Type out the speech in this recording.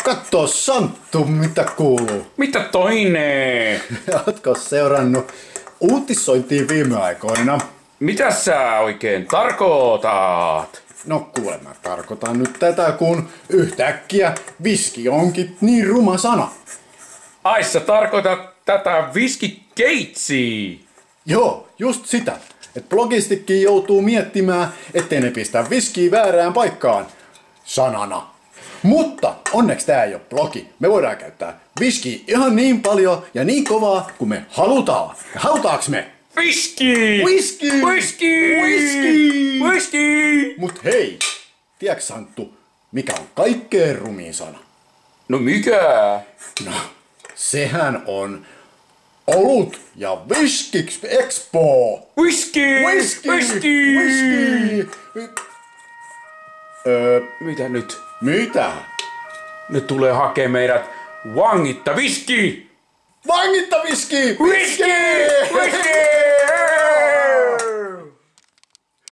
Katso Santtu, mitä kuuluu. Mitä toinen? Ootko seurannut uutisointia viime aikoina? Mitä sä oikein tarkoitat? No kuule, mä tarkoitan nyt tätä, kun yhtäkkiä viski onkin niin ruma sana. Ai sä tarkoitat tätä viskikeitsiä? Joo, just sitä. Et blogistikin joutuu miettimään, ettei ne pistä viskiä väärään paikkaan sanana. Mutta onneksi tää ei oo blogi. Me voidaan käyttää viskiä ihan niin paljon ja niin kovaa kuin me halutaan. Ja halutaaks me? Viski! Whisky! Whisky! Whisky! Whisky! Mut hei, tiedätkö Santtu, mikä on kaikkein rumiin sana? No mikä? No, sehän on olut ja Whiskiks Expo! Whisky! Whisky! Whisky! Whisky! Mitä nyt? Mitä? Ne tulee hakee meidät vangitta viski! Vangitta viski! Whisky! Whisky!